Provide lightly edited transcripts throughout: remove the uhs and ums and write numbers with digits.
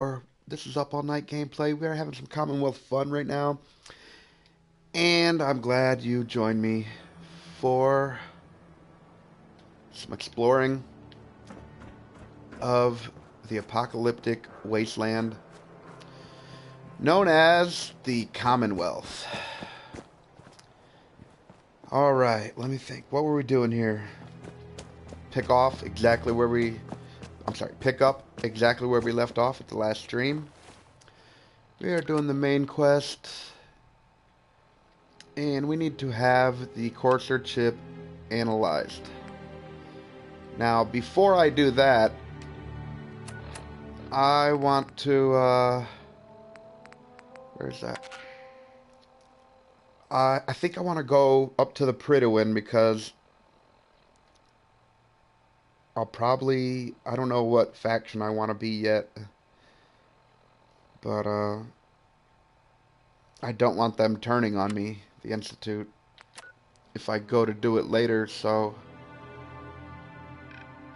Or this is Up All Night gameplay. We are having some Commonwealth fun right now, and I'm glad you joined me for some exploring of the apocalyptic wasteland known as the Commonwealth. Alright, let me think. What were we doing here? Pick up exactly where we left off at the last stream. We are doing the main quest, and we need to have the Courser chip analyzed. Now, before I do that, I want to, where's that? I think I want to go up to the Pridwin because I don't know what faction I want to be yet, but, I don't want them turning on me, the Institute, if I go to do it later, so,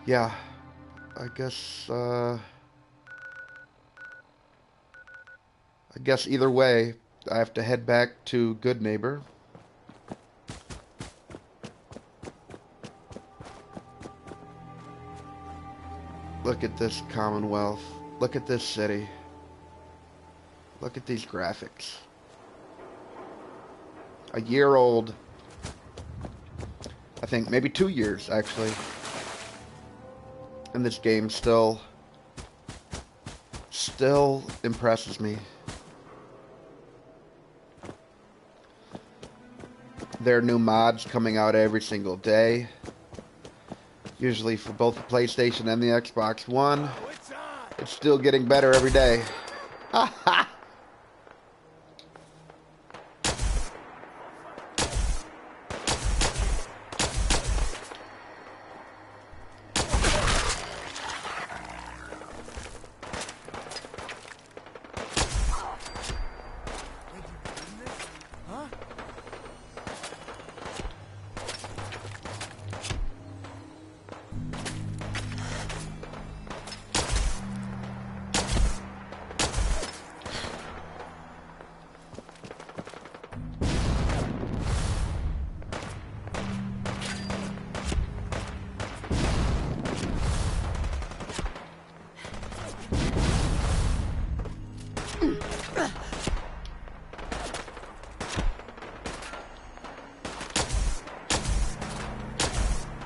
yeah, I guess either way, I have to head back to Good Neighbor. Look at this Commonwealth. Look at this city. Look at these graphics. A year old. I think maybe 2 years, actually. And this game still impresses me. There are new mods coming out every single day. Usually for both the PlayStation and the Xbox One. It's still getting better every day. Ha ha!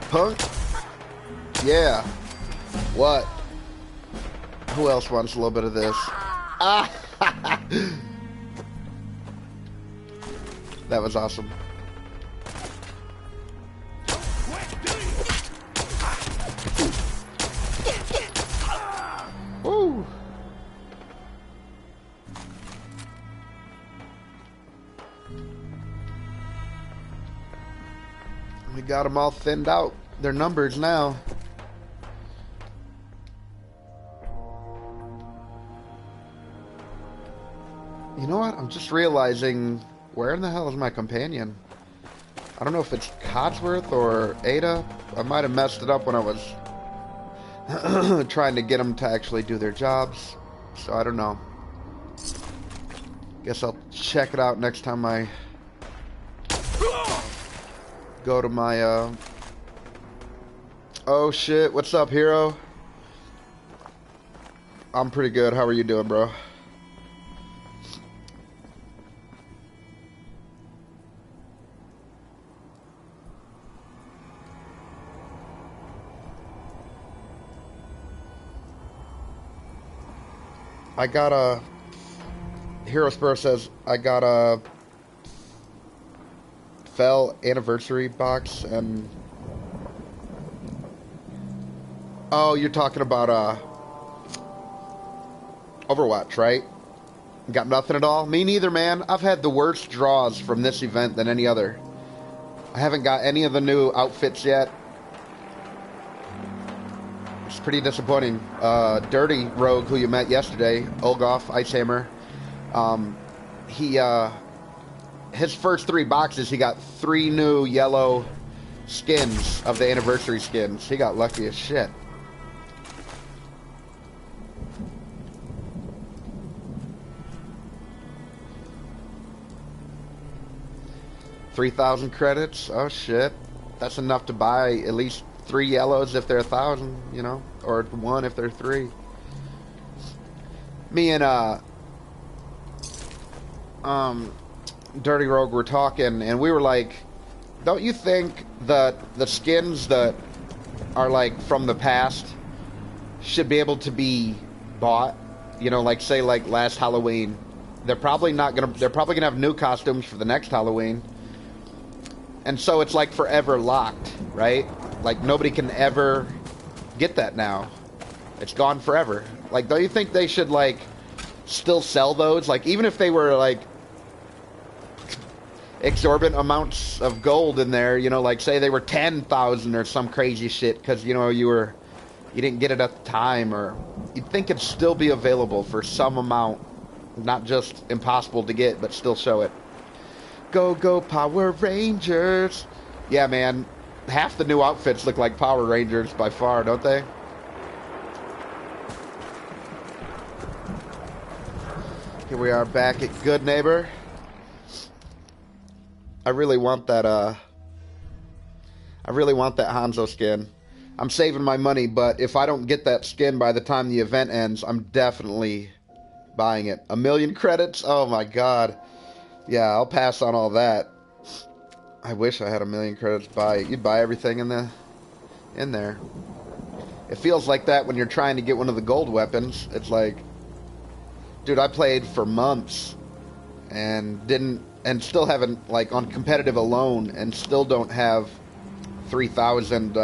Punk? Yeah. What? Who else wants a little bit of this? Ah! That was awesome. Woo! We got them all thinned out. Their numbers now. You know what? I'm just realizing, where in the hell is my companion? I don't know if it's Codsworth or Ada. I might have messed it up when I was trying to get them to actually do their jobs. So I don't know. Guess I'll check it out next time I go to my, Oh shit, what's up, hero? I'm pretty good. How are you doing, bro? I got a... Hero Spur says, I got a Fell anniversary box and... Oh, you're talking about Overwatch, right? Got nothing at all? Me neither, man. I've had the worst draws from this event than any other. I haven't got any of the new outfits yet. It's pretty disappointing. Dirty Rogue, who you met yesterday, Olgoff, Icehammer, his first 3 boxes, he got 3 new yellow skins of the anniversary skins. He got lucky as shit. 3,000 credits? Oh shit. That's enough to buy at least 3 yellows if they're 1,000, you know? Or 1 if they're 3. Me and, Dirty Rogue were talking, and we were like, don't you think that the skins that are, like, from the past should be able to be bought? You know, like, say, like, last Halloween. They're probably gonna have new costumes for the next Halloween. And so it's, like, forever locked, right? Like, nobody can ever get that now. It's gone forever. Like, don't you think they should, like, still sell those? Like, even if they were, like, exorbitant amounts of gold in there, you know, like, say they were 10,000 or some crazy shit, because, you know, you didn't get it at the time, or you'd think it'd still be available for some amount, not just impossible to get, but still show it. Go, go, Power Rangers! Yeah, man, half the new outfits look like Power Rangers by far, don't they? Here we are back at Good Neighbor. I really want that Hanzo skin. I'm saving my money, but if I don't get that skin by the time the event ends, I'm definitely buying it. 1,000,000 credits? Oh my god. Yeah, I'll pass on all that. I wish I had 1,000,000 credits to buy it. You'd buy everything in there. It feels like that when you're trying to get one of the gold weapons. It's like, dude, I played for months and still haven't, like, on competitive alone, and still don't have 3,000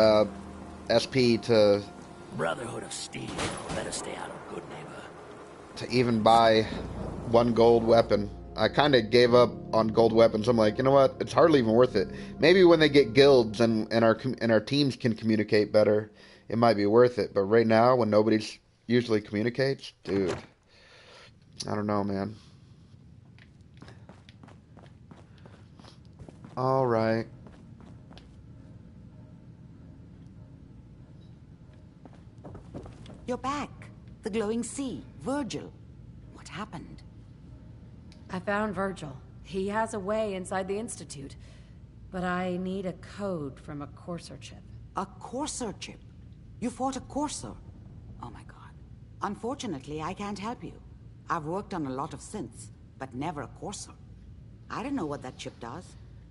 SP to Brotherhood of Steel. Better stay out of Good Neighbor. To even buy 1 gold weapon. I kind of gave up on gold weapons. I'm like, you know what? It's hardly even worth it. Maybe when they get guilds and our teams can communicate better, it might be worth it. But right now, when nobody's usually communicates, dude, I don't know, man. All right. You're back. The glowing sea. Virgil. What happened? I found Virgil. He has a way inside the Institute. But I need a code from a Courser chip. A Courser chip? You fought a Courser? Oh my god. Unfortunately, I can't help you. I've worked on a lot of synths, but never a Courser. I don't know what that chip does,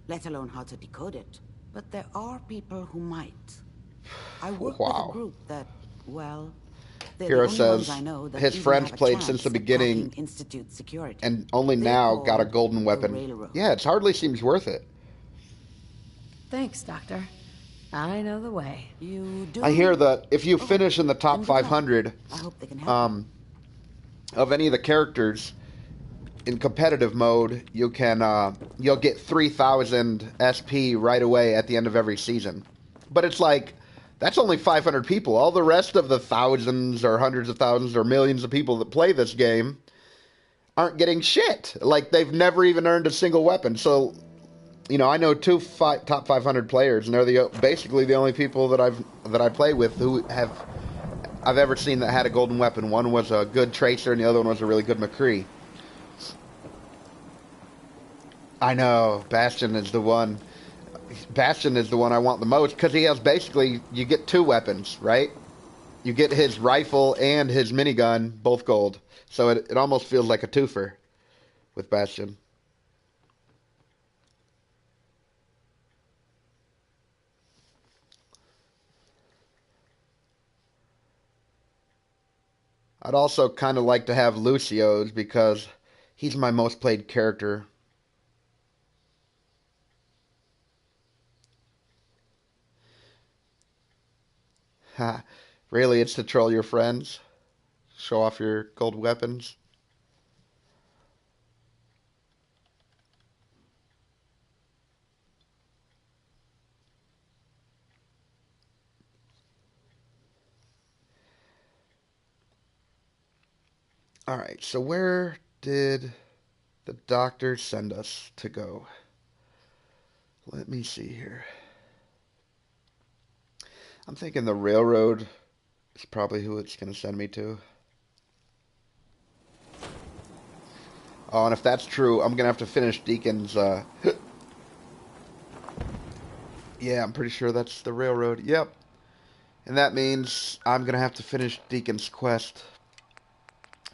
let alone how to decode it. But there are people who might. I work with a group that, well... Hero says his friends played since the beginning Institute security. and only now got a golden weapon. Yeah, it hardly seems worth it. Thanks, Doctor. I know the way. You do? I hear that if you finish in the top 500 I hope they can help of any of the characters in competitive mode, you can you'll get 3,000 SP right away at the end of every season. But it's like, that's only 500 people. All the rest of the thousands or hundreds of thousands or millions of people that play this game aren't getting shit. Like, they've never even earned a single weapon. So, you know, I know 2 top 500 players, and they're basically the only people that I play with who I've ever seen that had a golden weapon. One was a good Tracer, and the other one was a really good McCree. I know, Bastion is the one. Bastion is the one I want the most, because he has basically, you get 2 weapons, right? You get his rifle and his minigun, both gold. So it almost feels like a twofer with Bastion. I'd also kind of like to have Lucio's, because he's my most played character. Ha, really, it's to troll your friends? Show off your gold weapons? Alright, so where did the doctor send us to go? Let me see here. I'm thinking the railroad is probably who it's going to send me to. Oh, and if that's true, I'm going to have to finish Deacon's Yeah, I'm pretty sure that's the railroad. Yep. And that means I'm going to have to finish Deacon's quest.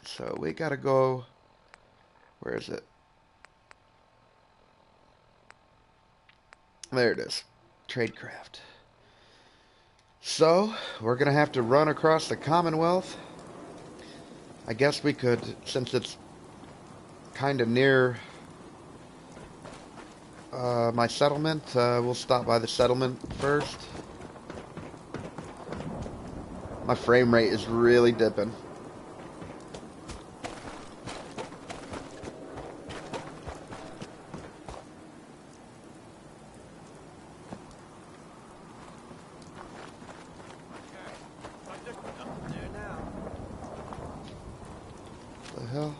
So we got to go... Where is it? There it is. Tradecraft. So, we're going to have to run across the Commonwealth. I guess we could, since it's kind of near my settlement, we'll stop by the settlement first. My frame rate is really dipping. The hell?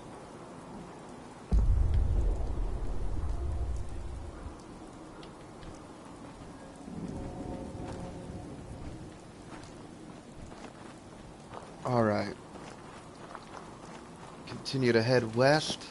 All right. Continue to head west.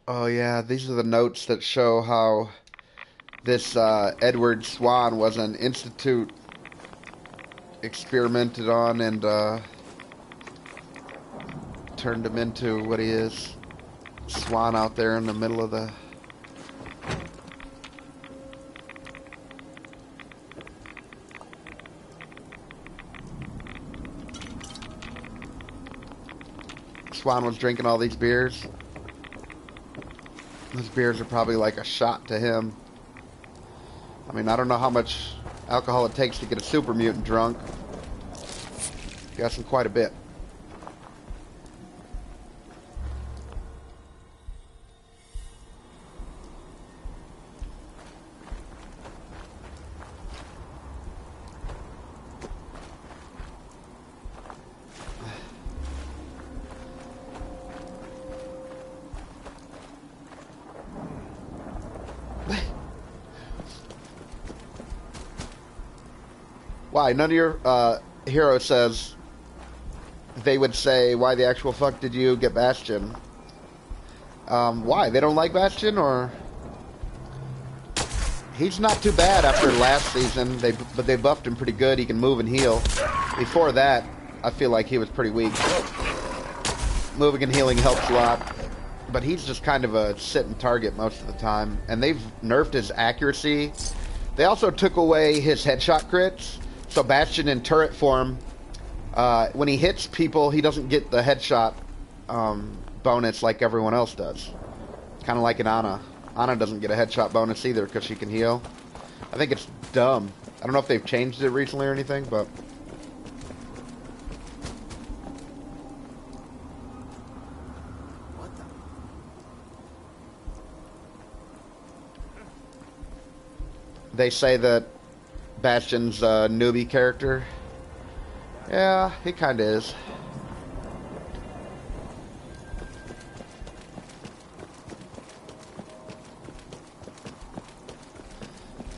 Oh yeah, these are the notes that show how this Edward Swan was an institute experimented on and turned him into what he is. Swan out there in the middle of the... Swan was drinking all these beers. Those beers are probably like a shot to him. I mean, I don't know how much alcohol it takes to get a super mutant drunk. Guessing quite a bit. Why? None of your heroes says they would say, why the actual fuck did you get Bastion? Why? They don't like Bastion, or... He's not too bad after last season, but they buffed him pretty good. He can move and heal. Before that, I feel like he was pretty weak. Moving and healing helps a lot. But he's just kind of a sitting target most of the time. And they've nerfed his accuracy. They also took away his headshot crits. So Bastion in turret form, when he hits people, he doesn't get the headshot bonus like everyone else does. Kind of like an Ana. Ana doesn't get a headshot bonus either because she can heal. I think it's dumb. I don't know if they've changed it recently or anything, but... They say that Bastion's a newbie character. Yeah, he kind of is.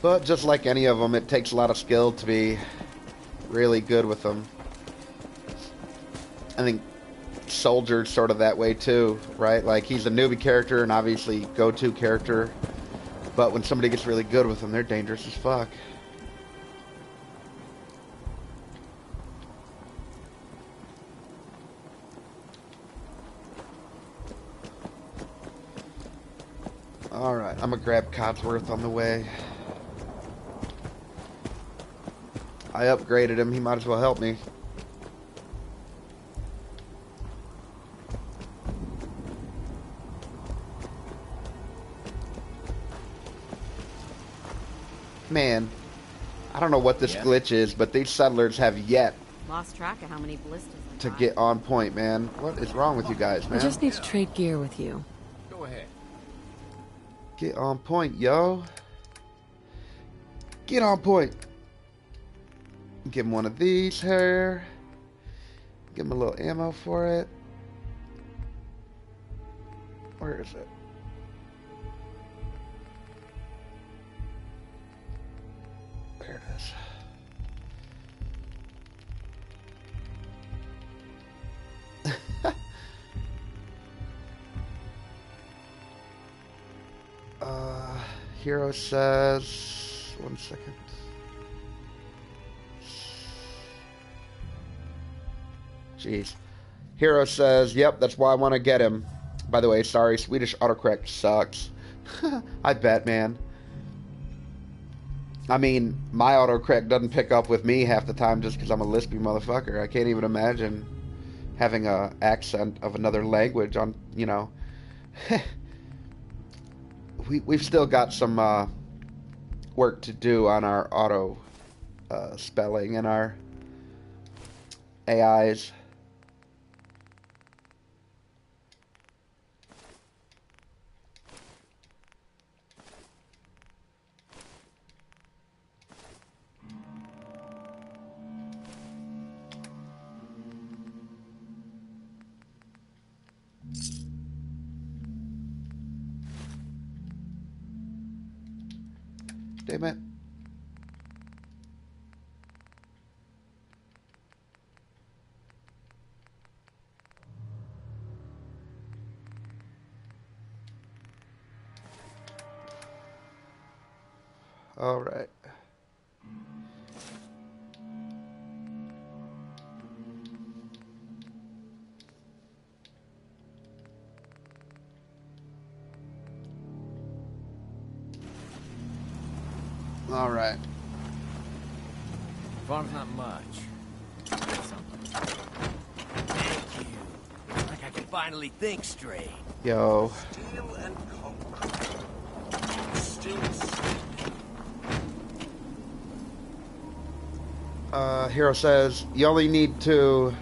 But just like any of them, it takes a lot of skill to be really good with them. I think Soldier's sort of that way too, right? Like, he's a newbie character and obviously go-to character. But when somebody gets really good with them, they're dangerous as fuck. Alright, I'm gonna grab Codsworth on the way. I upgraded him, he might as well help me. Man, I don't know what this glitch is, but these settlers have yet Lost track of how many blisters I to got. get on point, man. What is wrong with you guys, man? I just need to trade gear with you. Go ahead. Get on point, yo. Get on point. Give him one of these here. Give him a little ammo for it. Where is it? Hero says... One second. Jeez. Hero says, yep, that's why I want to get him. By the way, sorry, Swedish autocorrect sucks. I bet, man. I mean, my autocorrect doesn't pick up with me half the time just because I'm a lispy motherfucker. I can't even imagine having a accent of another language on, you know. We've still got some work to do on our auto spelling and our AIs. Damn it. All right. All right. Farm's not much. Something. Thank you. Like I can finally think straight. Yo. Steel and concrete. Still Hero says, you only need to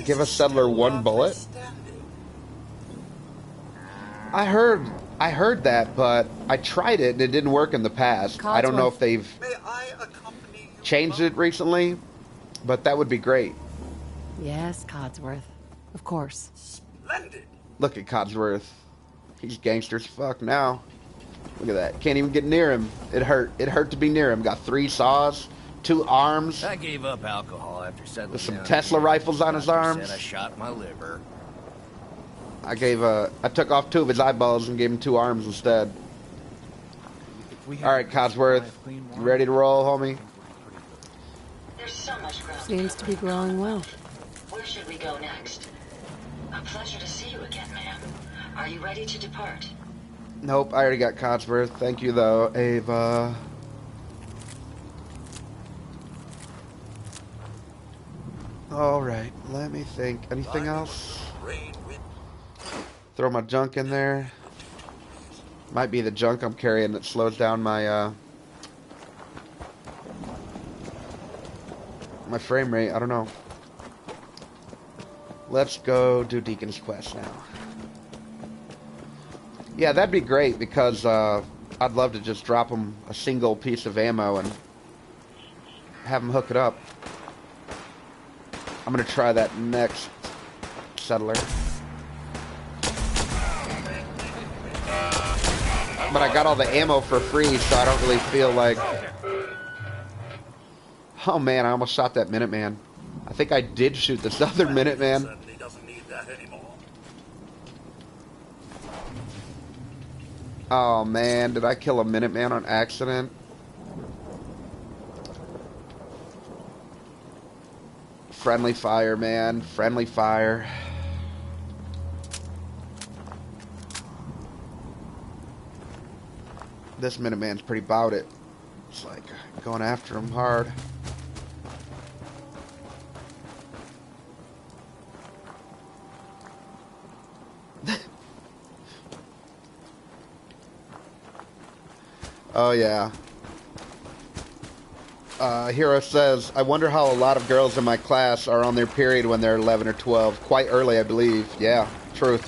give a settler one bullet. I heard that, but I tried it and it didn't work in the past. I don't know if they've changed it recently, but that would be great. Yes, Codsworth. Of course. Splendid. Look at Codsworth. He's gangster as fuck now. Look at that. Can't even get near him. It hurt. It hurt to be near him. Got 3 saws, 2 arms. I gave up alcohol after settling With some down Tesla here. rifles on his Doctor arms. said I shot my liver. I took off 2 of his eyeballs and gave him 2 arms instead. Alright, Codsworth. You ready to roll, homie? There's so much growth. Seems to be growing well. Where should we go next? A pleasure to see you again, ma'am. Are you ready to depart? Nope, I already got Codsworth. Thank you, though, Ava. Alright, let me think. Anything else? Throw my junk in there. Might be the junk I'm carrying that slows down my my frame rate. I don't know. Let's go do Deacon's Quest now. Yeah, that'd be great because I'd love to just drop him a single piece of ammo and have him hook it up. I'm gonna try that next settler. But I got all the ammo for free, so I don't really feel like... Oh man, I almost shot that Minuteman. I think I did shoot this other Minuteman. Certainly doesn't need that anymore. Oh man, did I kill a Minuteman on accident? Friendly fire, man. Friendly fire. This Minuteman's pretty about it. It's like going after him hard. Oh yeah. Hero says, I wonder how a lot of girls in my class are on their period when they're 11 or 12. Quite early, I believe. Yeah, truth.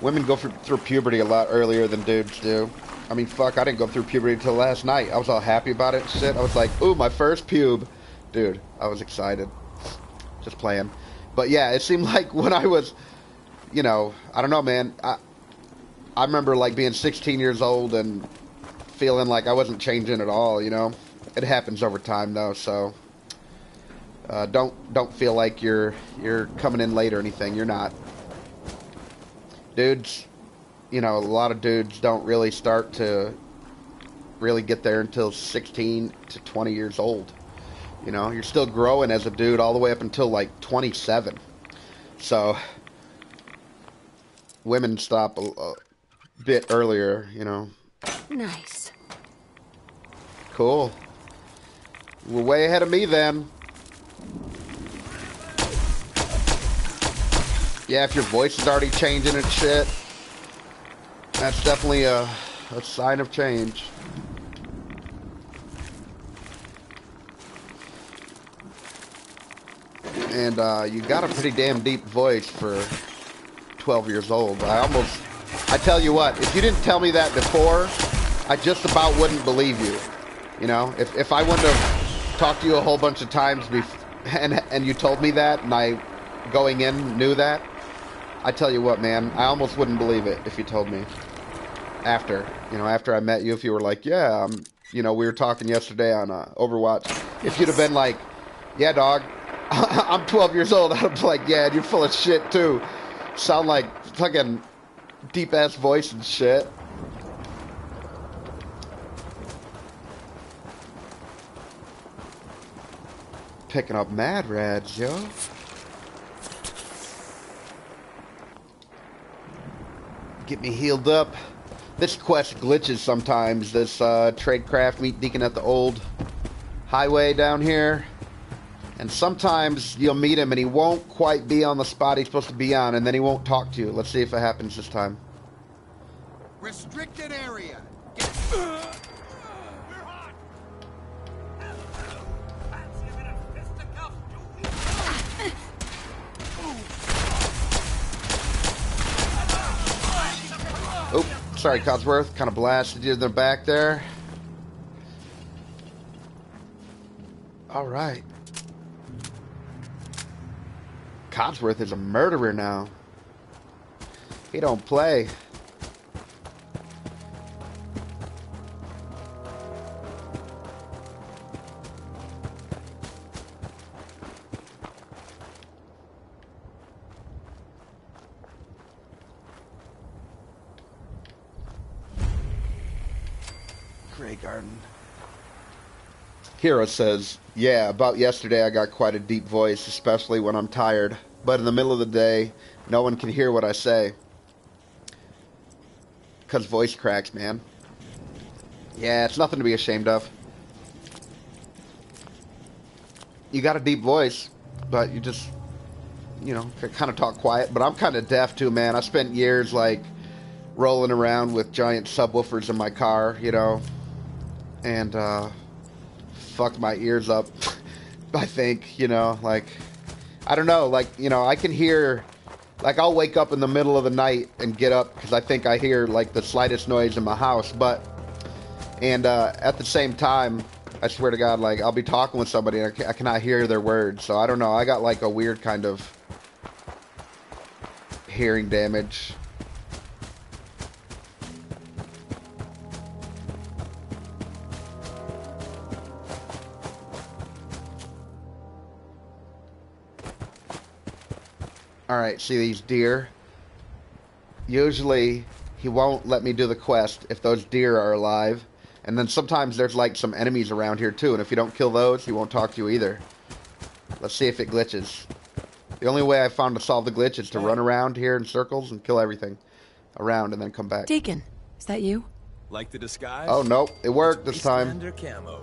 Women go through puberty a lot earlier than dudes do. I mean, fuck, I didn't go through puberty until last night. I was all happy about it and shit. I was like, ooh, my first pube. Dude, I was excited. Just playing. But yeah, it seemed like when I was, you know, I don't know, man. I remember like being 16 years old and feeling like I wasn't changing at all, you know. It happens over time though, so don't feel like you're coming in late or anything. You're not. Dudes, you know, a lot of dudes don't really start to really get there until 16 to 20 years old. You know, you're still growing as a dude all the way up until like 27. So women stop a bit earlier, you know. Nice. Cool. We're way ahead of me then. Yeah, if your voice is already changing and shit, that's definitely a sign of change. And you got a pretty damn deep voice for 12 years old. I tell you what, if you didn't tell me that before, I just about wouldn't believe you. You know, if I wouldn't have talked to you a whole bunch of times and you told me that, and I, going in, knew that, I tell you what, man, I almost wouldn't believe it if you told me. After I met you, if you were like, yeah, you know, we were talking yesterday on Overwatch. If you'd have been like, yeah, dog, I'm 12 years old, I'd be like, yeah, you're full of shit too. Sound like fucking deep ass voice and shit. Picking up mad rads, yo. Get me healed up. This quest glitches sometimes. This tradecraft meet Deacon at the old highway down here. And sometimes you'll meet him and he won't quite be on the spot he's supposed to be on, and then he won't talk to you. Let's see if it happens this time. Restricted area. We're hot. Fancy a bit of fisticuffs, do we? Oh, sorry, Codsworth. Kind of blasted you in the back there. All right. Codsworth is a murderer now. He don't play. Grey Garden. Hero says, yeah, about yesterday I got quite a deep voice, especially when I'm tired. But in the middle of the day, no one can hear what I say. 'Cause voice cracks, man. Yeah, it's nothing to be ashamed of. You got a deep voice, but you just, you know, kind of talk quiet. But I'm kind of deaf too, man. I spent years, like, rolling around with giant subwoofers in my car, you know. And, fucked my ears up, I think, you know, like, I don't know, like, you know, I can hear, like, I'll wake up in the middle of the night and get up because I think I hear, like, the slightest noise in my house, but, and at the same time, I swear to God, like, I'll be talking with somebody and I cannot hear their words, so I don't know, I got, like, a weird kind of hearing damage. Alright, see these deer? Usually, he won't let me do the quest if those deer are alive. And then sometimes there's like some enemies around here too, and if you don't kill those, he won't talk to you either. Let's see if it glitches. The only way I found to solve the glitch is to run around here in circles and kill everything around and then come back. Deacon, is that you? Like the disguise? Oh, nope. It worked this time. Wasteland or camo?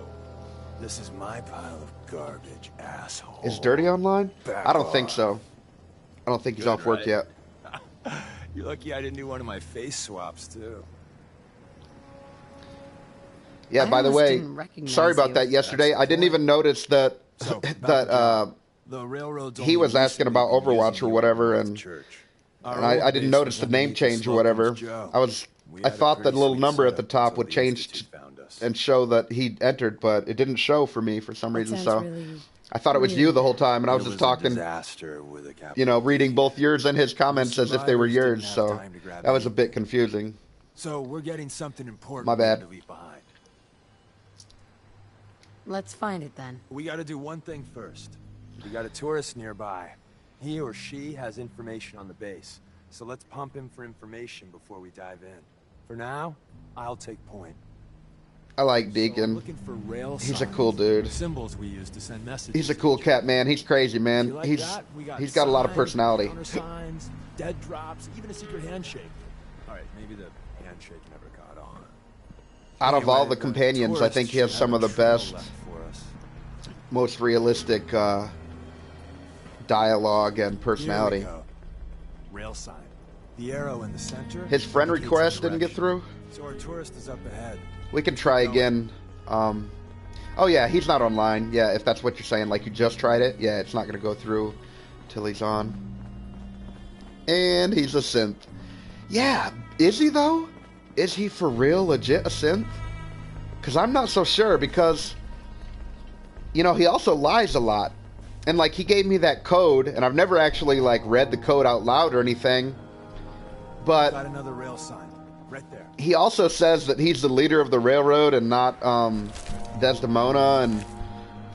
This is my pile of garbage, asshole. Is Dirty online? Back I don't think off. so. I don't think he's Good, off work right? yet. You're lucky I didn't do one of my face swaps, too. Yeah, I by the almost way, didn't recognize sorry about you. that yesterday. That's I didn't the even notice that So, that the railroad's he was only asking about recently been Overwatch using or the whatever, Commonwealth and Church. and I Our didn't base notice was the name underneath the change or whatever. Slocum's Joe. I We had a thought that pretty little sweet number at the setup top until would the change Institute found us. and show that he entered, but it didn't show for me for some That reason. sounds So really, I thought it was really you the whole bad. time, and I was It just was a talking, disaster with a capital you know, reading D. both yours and his comments as if they were survivors yours. didn't have So time to grab that was a anything. bit confusing. So we're getting something important My bad. to leave behind. Let's find it then. We got to do one thing first. We got a tourist nearby. He or she has information on the base. so let's pump him for information before we dive in. For now, I'll take point. I like So Deacon. looking for rail He's a signs, cool dude. symbols we use to send messages. He's a cool to each other. cat, man. He's crazy, If man. you like He's that, we he's got a lot of signs, personality. counter signs, dead drops, even a secret handshake. All right, maybe the handshake never got on. Out of all Anyway, the companions, I think he has tourists some of the should have a best, trail left for us. most realistic dialogue and Here we personality. go. Rail sign. The arrow in the center. His friend indicates request a didn't get direction. through. So our tourist is up ahead. We can try again. Oh yeah, he's not online. Yeah, if that's what you're saying, like you just tried it. Yeah, it's not gonna go through till he's on. And he's a synth. Yeah, is he though? Is he for real, legit a synth? Because I'm not so sure. Because you know he also lies a lot, and like he gave me that code, and I've never actually like read the code out loud or anything. But Got another rail sign right there. he also says that he's the leader of the railroad and not Desdemona,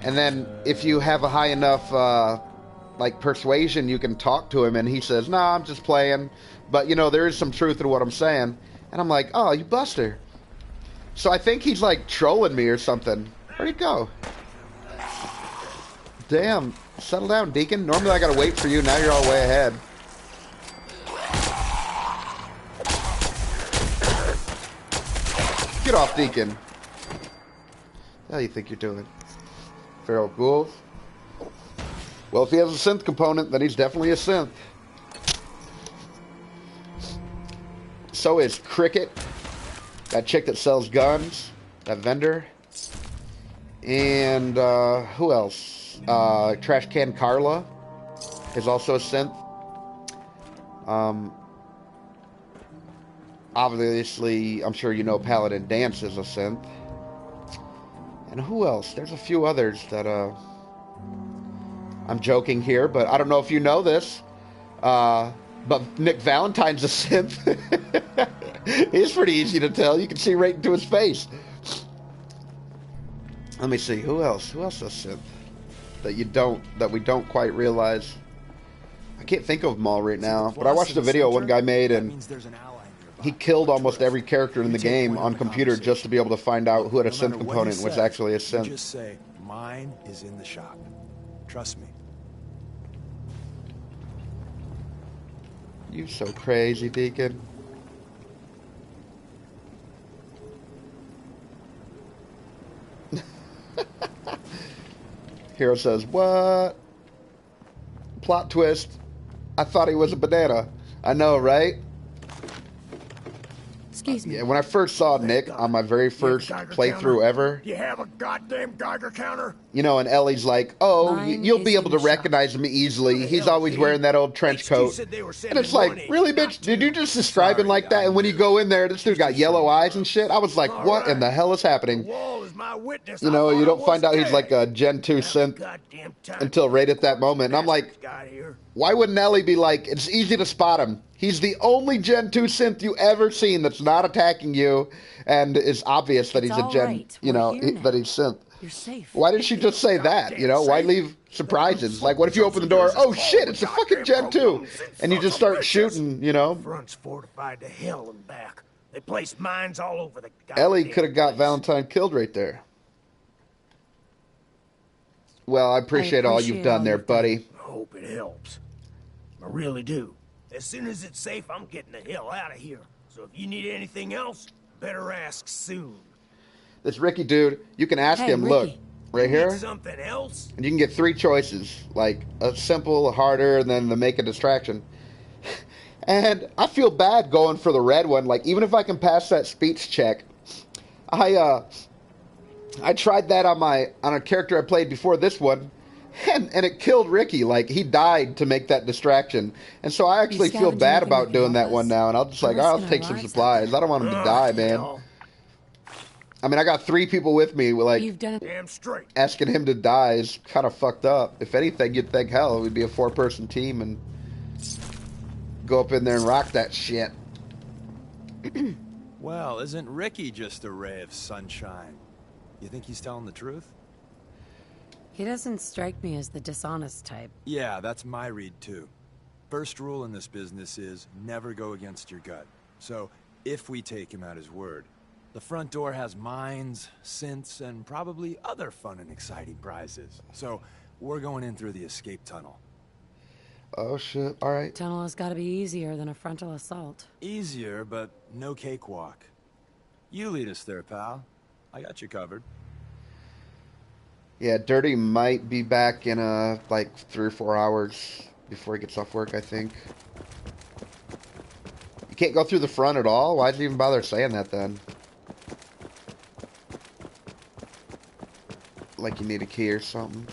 and then if you have a high enough like persuasion, you can talk to him, and he says, "No, I'm just playing," but you know there is some truth in what I'm saying, and I'm like, "Oh, you buster!" So I think he's like trolling me or something. Where'd he go? Damn, settle down, Deacon. Normally I gotta wait for you. Now you're all way ahead. Get off, Deacon. What the hell you think you're doing? Feral ghouls? Well, if he has a synth component, then he's definitely a synth. So is Cricket, that chick that sells guns, that vendor. And who else? Trash Can Carla is also a synth. Obviously, I'm sure you know Paladin Dance is a synth. And who else? There's a few others that, I'm joking here, but I don't know if you know this. But Nick Valentine's a synth. He's pretty easy to tell. You can see right into his face. Let me see. Who else? Who else is a synth? That we don't quite realize. I can't think of them all right now. But I watched a video one guy made, and he killed almost every character in the game on computer just to be able to find out who had a synth component was actually a synth. Just say, mine is in the shop. Trust me. You so crazy, Deacon. Hero says, what? Plot twist. I thought he was a banana. I know, right? Excuse me. Yeah, when I first saw Nick on my very first playthrough ever, You have a goddamn Geiger counter? you know, and Ellie's like, oh, Mine you'll is be able in to the shop. recognize him easily. He's always wearing that old trench HQ coat. said they were And sending it's like, money. really, Not bitch? Did you to. just describe him like that? And when you go in there, this dude got yellow eyes and shit. I was like, what in the hell is The happening? wall is my witness. You I know, thought you I don't was find out he's dead. like a Gen 2 synth Goddamn time until right at that moment. And I'm like, got here. why wouldn't Ellie be like, it's easy to spot him. He's the only Gen 2 synth you ever seen that's not attacking you, and it's obvious that It's he's a all Gen, right. you We're know, here now. that he's synth. You're safe. Why did she just say that? You know, why leave surprises? Like, what if you open the door? Oh shit, it's a fucking Gen 2, and you just start shooting. You know, Front's fortified to hell and back. They placed mines all over the Ellie goddamn could have got place. Valentine killed right there. Well, I appreciate all you've done there, buddy. I hope it helps. I really do. As soon as it's safe, I'm getting the hell out of here. So if you need anything else, better ask soon. This Ricky dude, you can ask Hey, him. Look, Ricky. right Need here, something else? and you can get 3 choices, like a simple, a harder, and then the make a distraction. And I feel bad going for the red one. Like, even if I can pass that speech check, I tried that on a character I played before this one, and it killed Ricky. Like, he died to make that distraction, and so I actually feel scavenged bad anything about that doing can that help one us? now. And I'll just We're like, I'll risking take our some lives out supplies. I don't want him to die, man. Hell, I mean, I got 3 people with me. Like, You've done it. damn straight. asking him to die is kind of fucked up. If anything, you'd think, hell, it would be a 4-person team and go up in there and rock that shit. Well, isn't Ricky just a ray of sunshine? You think he's telling the truth? He doesn't strike me as the dishonest type. Yeah, that's my read too. First rule in this business is never go against your gut. So, if we take him at his word, the front door has mines, synths, and probably other fun and exciting prizes. So, we're going in through the escape tunnel. Oh shit, alright. Tunnel has got to be easier than a frontal assault. Easier, but no cakewalk. You lead us there, pal. I got you covered. Yeah, Dirty might be back in like 3 or 4 hours before he gets off work, I think. You can't go through the front at all? Why'd you even bother saying that then? Like you need a key or something.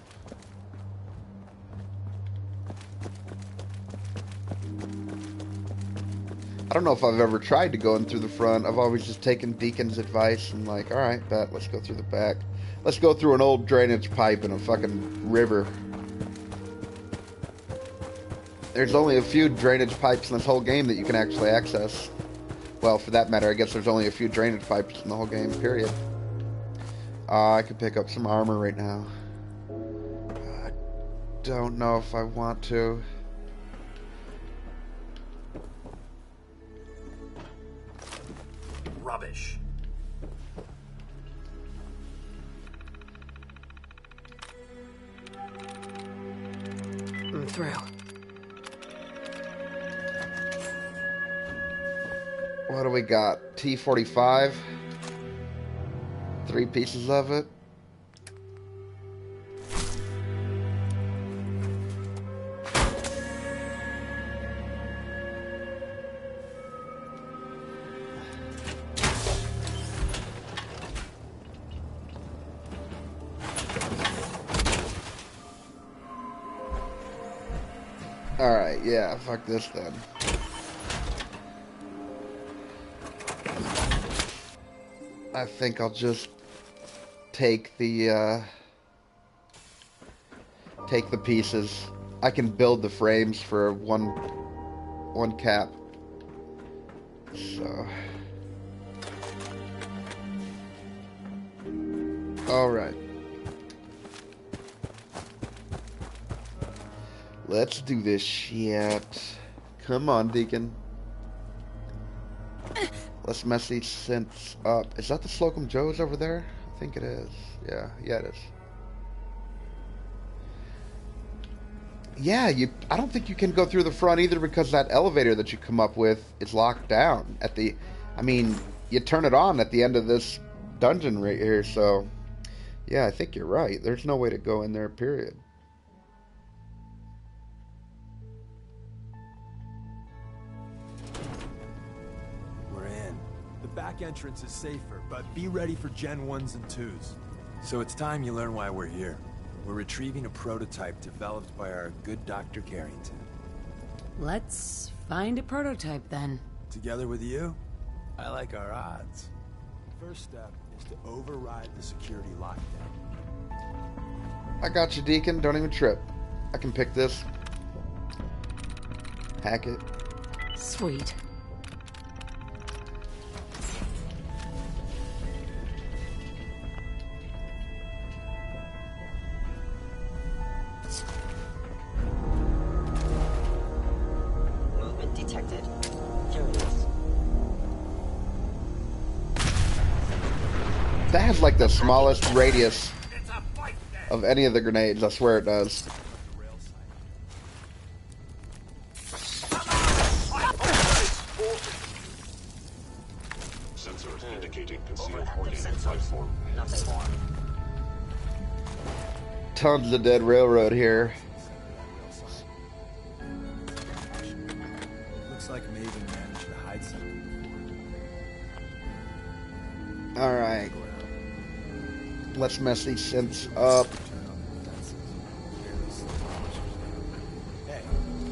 I don't know if I've ever tried to go in through the front. I've always just taken Deacon's advice and like, alright, bet, let's go through the back. Let's go through an old drainage pipe in a fucking river. There's only a few drainage pipes in this whole game that you can actually access. Well, for that matter, I guess there's only a few drainage pipes in the whole game, period. I could pick up some armor right now. I don't know if I want to. Rubbish. I'm through. What do we got? T-45. 3 pieces of it. Alright, yeah, fuck this then. I think I'll just take the pieces. I can build the frames for one cap. So alright. Let's do this shit. Come on, Deacon. Let's mess these synths up. Is that the Slocum Joes over there? I think it is. Yeah, it is. Yeah, I don't think you can go through the front either because that elevator that you come up with is locked down at the... I mean, you turn it on at the end of this dungeon right here, so... Yeah, I think you're right. There's no way to go in there, period. Back entrance is safer, but be ready for Gen 1s and 2s. So it's time you learn why we're here. We're retrieving a prototype developed by our good Dr. Carrington. Let's find a prototype then. Together with you, I like our odds. First step is to override the security lockdown. I got you, Deacon. Don't even trip. I can pick this. Hack it. Sweet. That has like the smallest radius of any of the grenades. I swear it does. Sensors indicating concealed organic life form. Tons of dead railroad here. Looks like Maven managed to hide something. All right. Let's mess these synths up. Hey,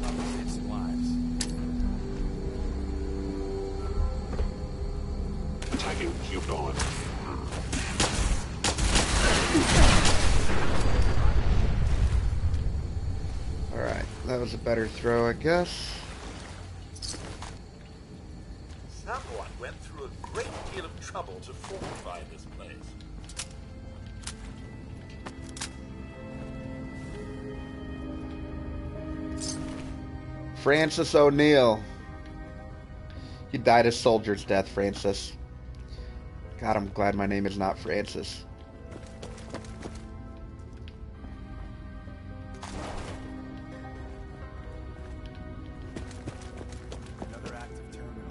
probably save some lives. Tagging cubed on. All right, that was a better throw, I guess. Someone went through a great deal of trouble to fortify this place. Francis O'Neill. You died a soldier's death, Francis. God, I'm glad my name is not Francis. Another active terminal.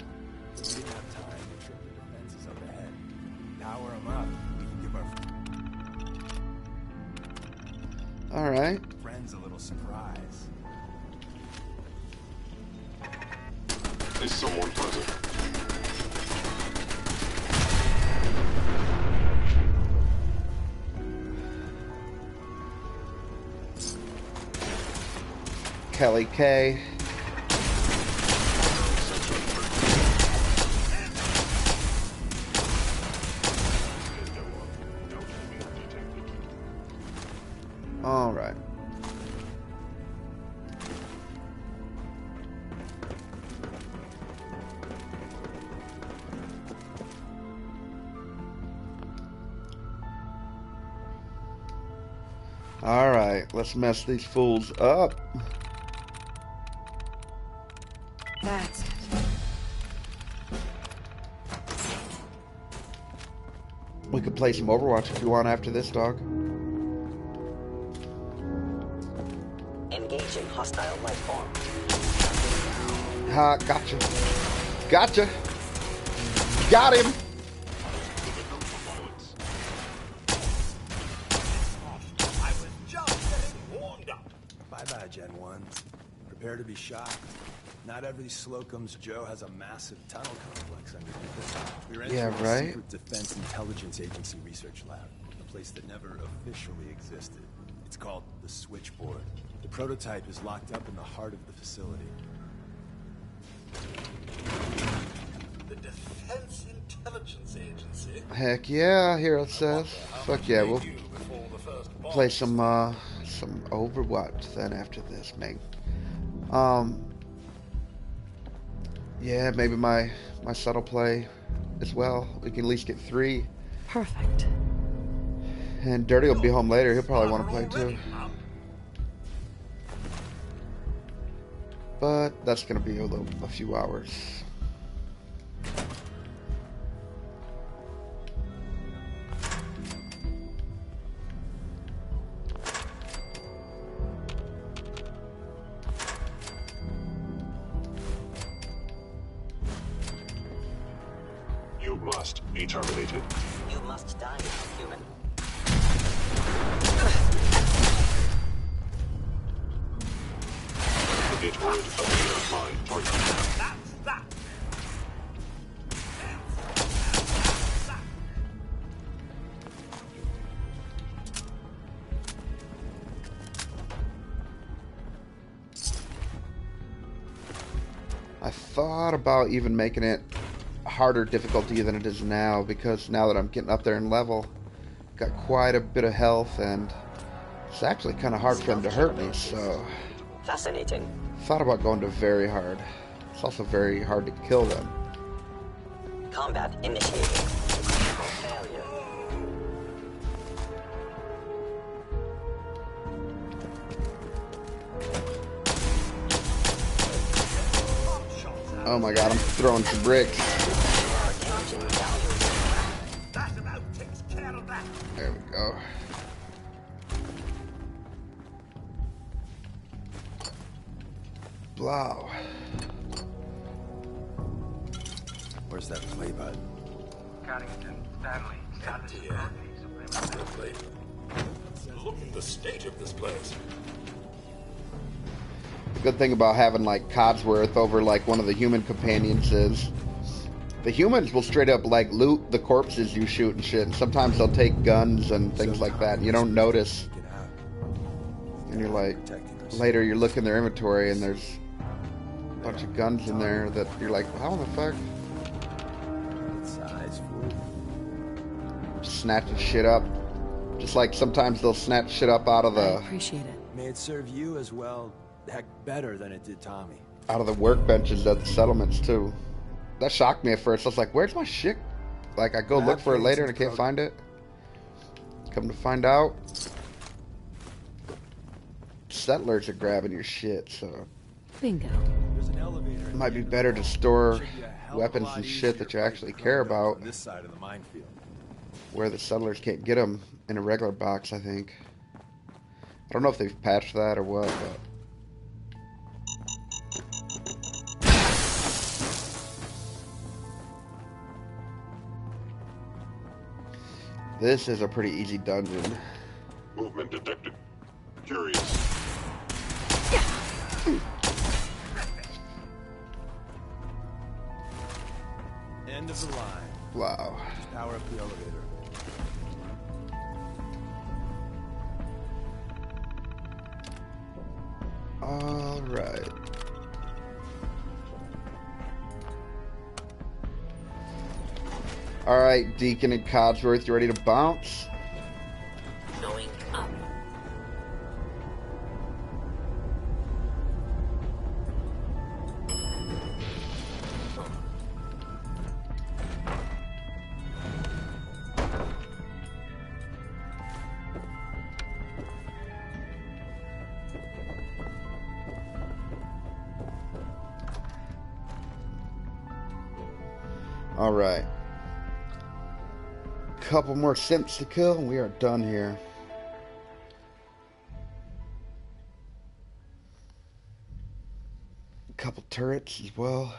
We didn't have time to trip the defenses up ahead. Power them up. We can give our Alright. friends a little surprise. Is someone present? Kelly K. All right. All right, let's mess these fools up. That's it. We could play some Overwatch if you want after this, dog. Engaging hostile life form. Ha, gotcha. Gotcha. Got him. I was just getting warmed up. Bye-bye, Gen 1. Prepare to be shocked. Not every Slocum's Joe has a massive tunnel complex underneath it. We're entering Yeah, a right? secret Defense Intelligence Agency research lab, a place that never officially existed. It's called the Switchboard. The prototype is locked up in the heart of the facility. The Defense Intelligence Agency. Heck yeah, here it says. Fuck yeah, we'll Before the first bomb. play some Overwatch then after this, man. Yeah, maybe my subtle play as well. We can at least get 3. Perfect. And Dirty will be home later. He'll probably want to play too. But that's gonna be a few hours. You must be terminated. You must die, human. It would appear my target. That's that. I thought about even making it harder difficulty than it is now, because now that I'm getting up there in level, got quite a bit of health, and it's actually kind of hard for them to hurt me, so Fascinating. thought about going to very hard. It's also very hard to kill them. Combat initiated. Failure. Oh my god, I'm throwing some bricks. That about takes care of that. There we go. Blow. Where's that play button? Lovely. Look at the state of this place. The good thing about having like Codsworth over like one of the human companions is the humans will straight up like loot the corpses you shoot and shit, and sometimes they'll take guns and things like that, and you don't notice. And you're like, later you're looking their inventory and there's a bunch of guns in there that you're like, how the fuck? Size fool. Snatching shit up. Just like sometimes they'll snatch shit up out of I the appreciate it. May it serve you as well, heck, better than it did Tommy. workbenches at the settlements too. That shocked me at first. I was like, where's my shit? Like I go look for it later and I can't find it. Come to find out, settlers are grabbing your shit, so Bingo. There's an elevator. It might be better to store weapons and shit that you fight actually care about on this side of the minefield. where the settlers can't get them in a regular box, I think. I don't know if they've patched that or what, but... This is a pretty easy dungeon. Movement detected. Curious. End of the line. Wow. Just power up the elevator. All right. All right, Deacon and Codsworth, you ready to bounce? Going up. All right. Couple more simps to kill and we are done here. Couple turrets as well.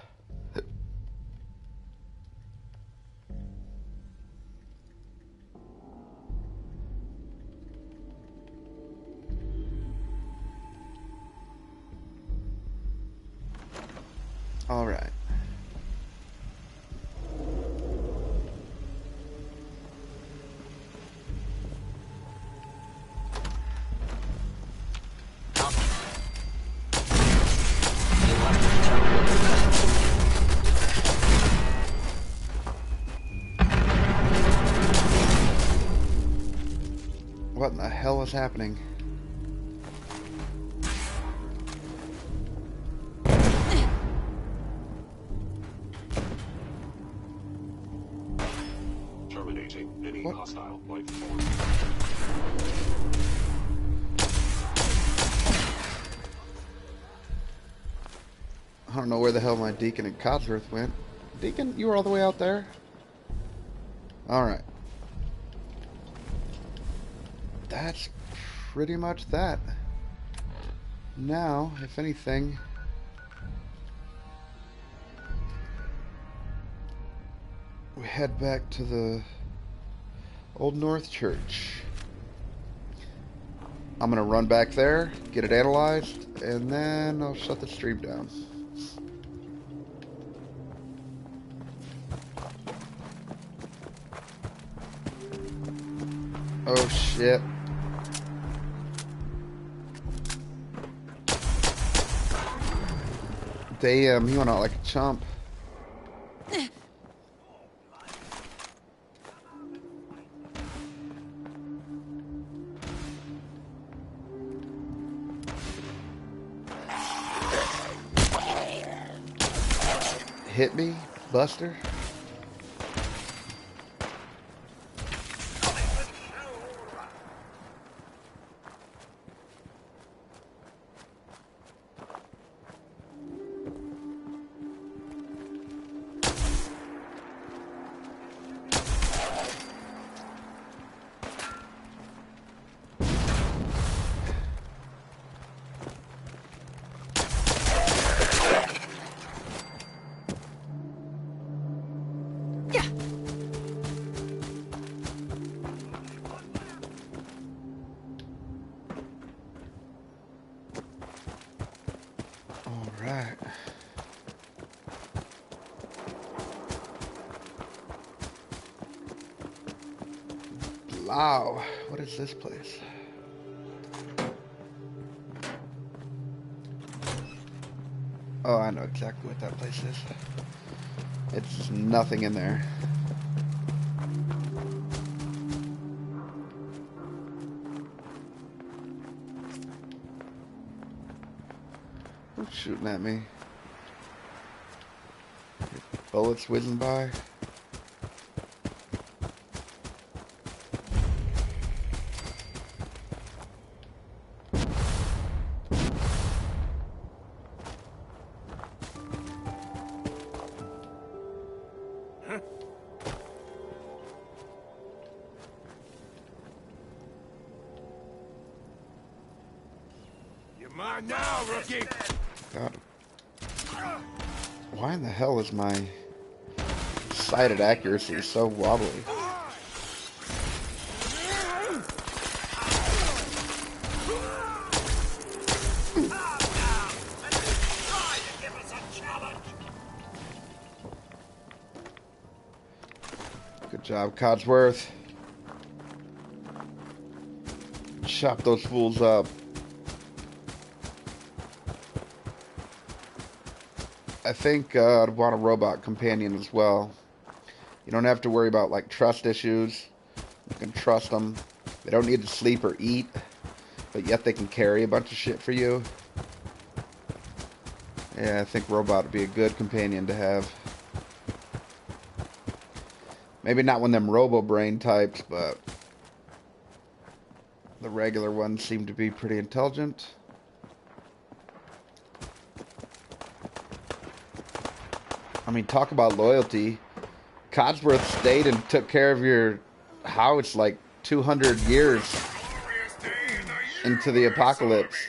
All right. What in the hell is happening? Terminating any What? hostile life form. I don't know where the hell my Deacon and Codsworth went. Deacon, you were all the way out there? Alright. That's pretty much that. Now, if anything, we head back to the Old North Church. I'm gonna run back there, get it analyzed, and then I'll shut the stream down. Oh shit. Damn, he went out like a chump. Hit me, Buster. Alright. Wow, what is this place? Oh, I know exactly what that place is. It's nothing in there. Who's shooting at me? Bullets whizzing by. Come on now, rookie. God. Why in the hell is my sighted accuracy so wobbly? Good job, Codsworth. Chop those fools up. I think I'd want a robot companion as well. You don't have to worry about like trust issues. You can trust them. They don't need to sleep or eat, but yet they can carry a bunch of shit for you. Yeah, I think robot would be a good companion to have. Maybe not one of them robo-brain types, but the regular ones seem to be pretty intelligent. I mean, talk about loyalty. Codsworth stayed and took care of your house like 200 years into the apocalypse.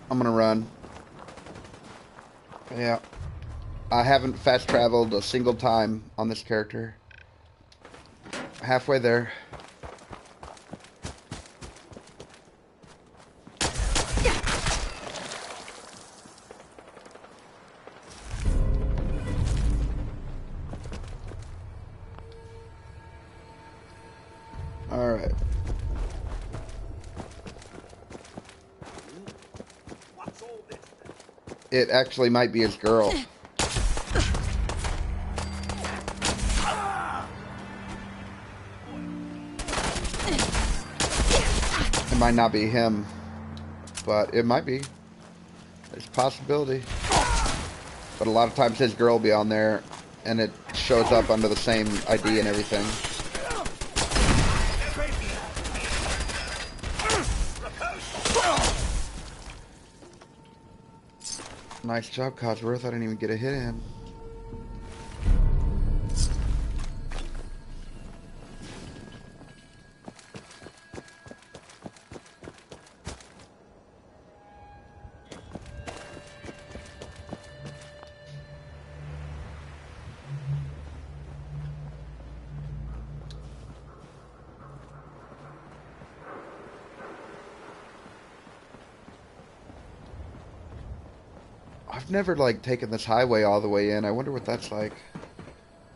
I'm gonna run. Yeah. I haven't fast traveled a single time on this character. Halfway there. Alright. It actually might be his girl. It might not be him, but it might be. There's a possibility. But a lot of times his girl will be on there, and it shows up under the same ID and everything. Nice job, Codsworth. I didn't even get a hit in. I've never, like, taken this highway all the way in. I wonder what that's like.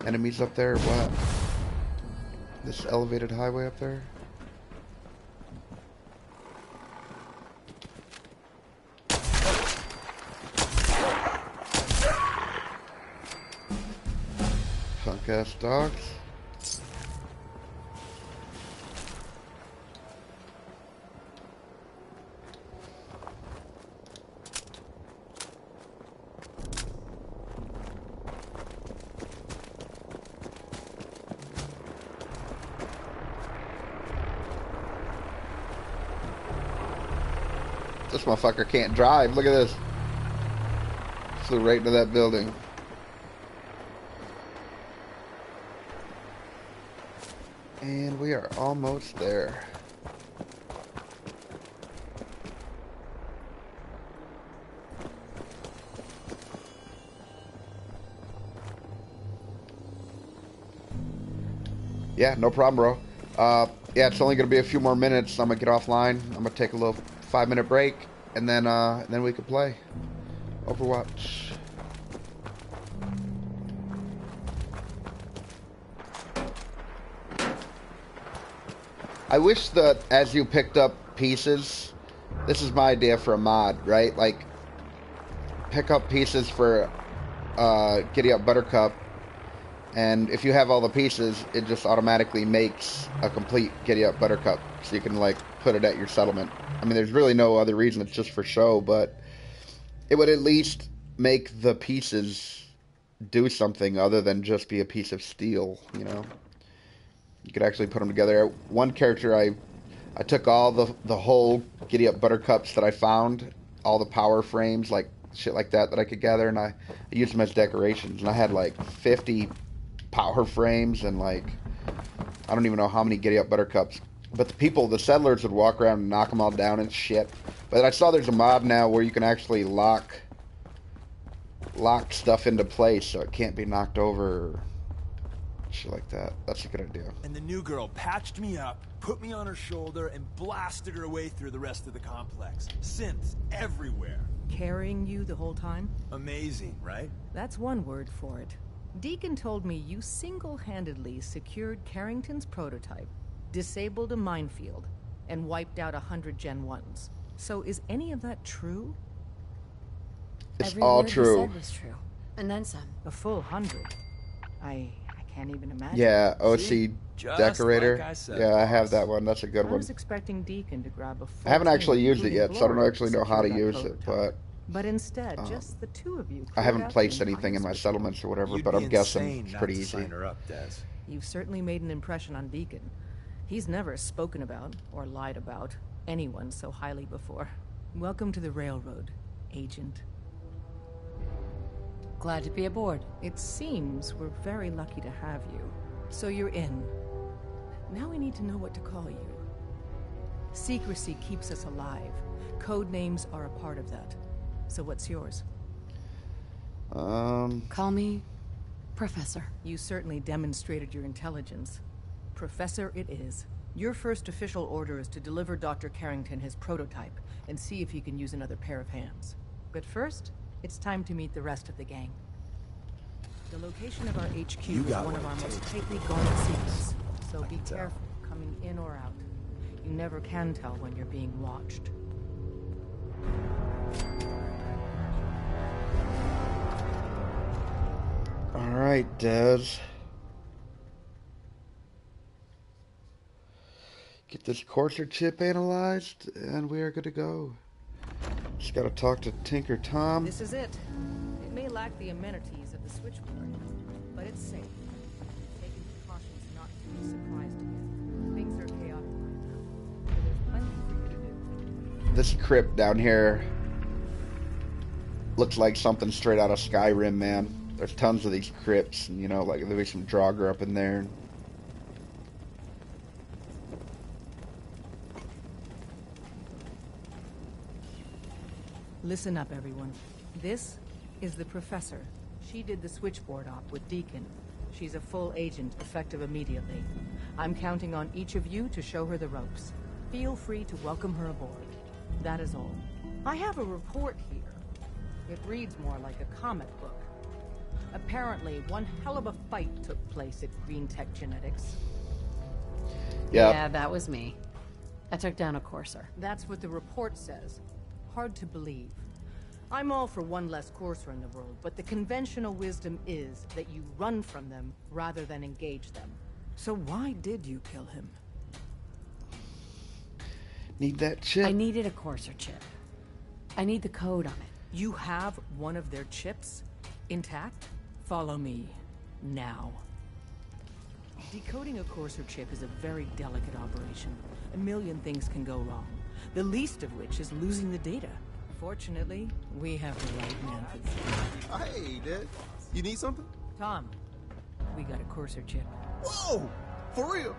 Enemies up there or what? This elevated highway up there? Punk-ass dogs. This motherfucker can't drive. Look at this. Flew right into that building. And we are almost there. Yeah, no problem, bro. Yeah, it's only gonna be a few more minutes. I'm gonna get offline. I'm gonna take a little 5-minute break, and then we can play Overwatch. I wish that as you picked up pieces, this is my idea for a mod, right? Like, pick up pieces for Giddy Up Buttercup, and if you have all the pieces, it just automatically makes a complete Giddy Up Buttercup, so you can, like, put it at your settlement. I mean, there's really no other reason, it's just for show, but it would at least make the pieces do something other than just be a piece of steel, you know. You could actually put them together. One character, I took all the whole Giddy Up Buttercups that I found, all the power frames, like shit like that I could gather, and I used them as decorations. And I had like 50 power frames and like, I don't even know how many Giddy Up Buttercups. But the settlers would walk around and knock them all down and shit. But I saw there's a mod now where you can actually lock stuff into place so it can't be knocked over or shit like that. That's a good idea. And the new girl patched me up, put me on her shoulder, and blasted her way through the rest of the complex. Synths everywhere. Carrying you the whole time? Amazing, right? That's one word for it. Deacon told me you single-handedly secured Carrington's prototype, disabled a minefield, and wiped out 100 Gen 1s. So is any of that true? It's Every all word true. He said was true. And then some. A full 100. I can't even imagine. Yeah, OC See? Just decorator. like I said, Yeah, I have boss. that one. That's a good I one. was expecting Deacon to grab a full I haven't actually team, used it including yet, so I don't Glory, actually know how to secure that use it, prototype. but But instead, just the two of you. I cleared haven't out the placed entire anything in my switchboard. settlements or whatever, You'd but be I'm guessing insane it's not pretty to easy. sign her up, Des. You've certainly made an impression on Deacon. He's never spoken about, or lied about, anyone so highly before. Welcome to the Railroad, Agent. Glad to be aboard. It seems we're very lucky to have you. So you're in. Now we need to know what to call you. Secrecy keeps us alive. Code names are a part of that. So what's yours? Call me Professor. You certainly demonstrated your intelligence. Professor it is. Your first official order is to deliver Dr. Carrington his prototype and see if he can use another pair of hands. But first, it's time to meet the rest of the gang. The location of our HQ is one of our most tightly guarded secrets, so be careful coming in or out. You never can tell when you're being watched. Alright, Des. Get this Courser chip analyzed, and we are good to go. Just gotta talk to Tinker Tom. This is it. It may lack the amenities of the switchboard, but it's safe. Taking precautions not to be surprised again. Things are chaotic right now, but there's plenty for you to do. This crypt down here looks like something straight out of Skyrim, man. There's tons of these crypts, and you know, like there'll be some Draugr up in there. Listen up, everyone. This is the Professor. She did the switchboard op with Deacon. She's a full agent, effective immediately. I'm counting on each of you to show her the ropes. Feel free to welcome her aboard. That is all. I have a report here. It reads more like a comic book. Apparently, one hell of a fight took place at Green Tech Genetics. Yeah, that was me. I took down a Courser. That's what the report says. Hard to believe. I'm all for one less Courser in the world, but the conventional wisdom is that you run from them rather than engage them. So why did you kill him? Need that chip? I needed a Courser chip. I need the code on it. You have one of their chips? Intact? Follow me. Now. Decoding a Courser chip is a very delicate operation. A million things can go wrong. The least of which is losing the data. Fortunately, we have the right man for this. Hey, Dad. You need something? Tom, we got a Courser chip. Whoa! For real?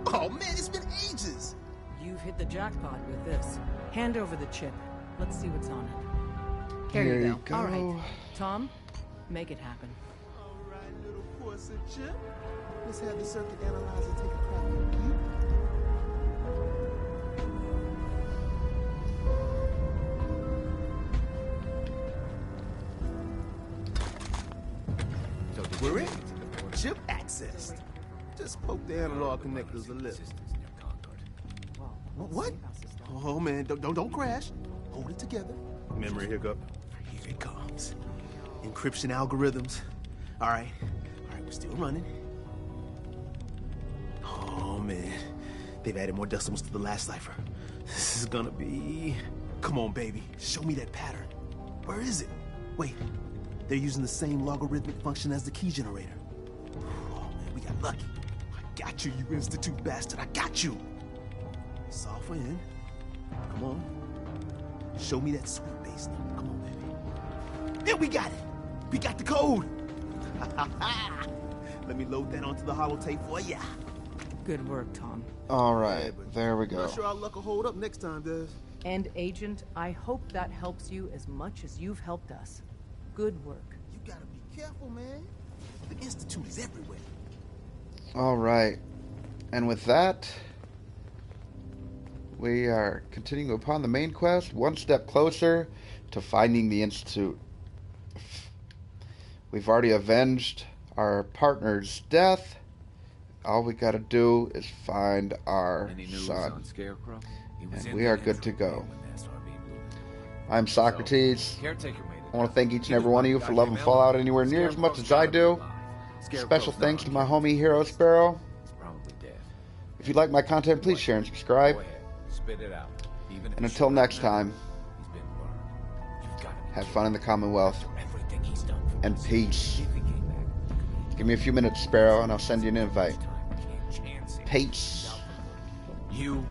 Oh, man, it's been ages! You've hit the jackpot with this. Hand over the chip. Let's see what's on it. Here you go. All right. Tom, make it happen. All right, little Courser chip. Let's have the circuit analyzer take a crack at you. We're in. Chip accessed. Just poke the analog connectors a little. What? Oh man, don't crash. Hold it together. Memory hiccup. Here it comes. Encryption algorithms. All right, we're still running. Oh man, they've added more decimals to the last cipher. This is gonna be. Come on, baby, show me that pattern. Where is it? Wait, they're using the same logarithmic function as the key generator. Oh man, we got lucky. I got you, you Institute bastard. I got you. Software in. Come on. Show me that sweet base number. Come on, baby. Yeah, we got it. We got the code. Let me load that onto the holotape for ya. Good work, Tom. All right, there we I'm go. not sure our luck will hold up next time, Des. And Agent, I hope that helps you as much as you've helped us. Good work. You gotta be careful, man. The Institute is everywhere. All right, and with that, we are continuing upon the main quest, one step closer to finding the Institute. We've already avenged our partner's death. All we gotta do is find our son. And we are good to go. I'm Socrates. I want to thank each and every one of you for loving Fallout anywhere near as much as I do. Special thanks to my homie Hero Sparrow. If you like my content, please share and subscribe. And until next time, have fun in the Commonwealth. And peace. Give me a few minutes, Sparrow, and I'll send you an invite. Peace. You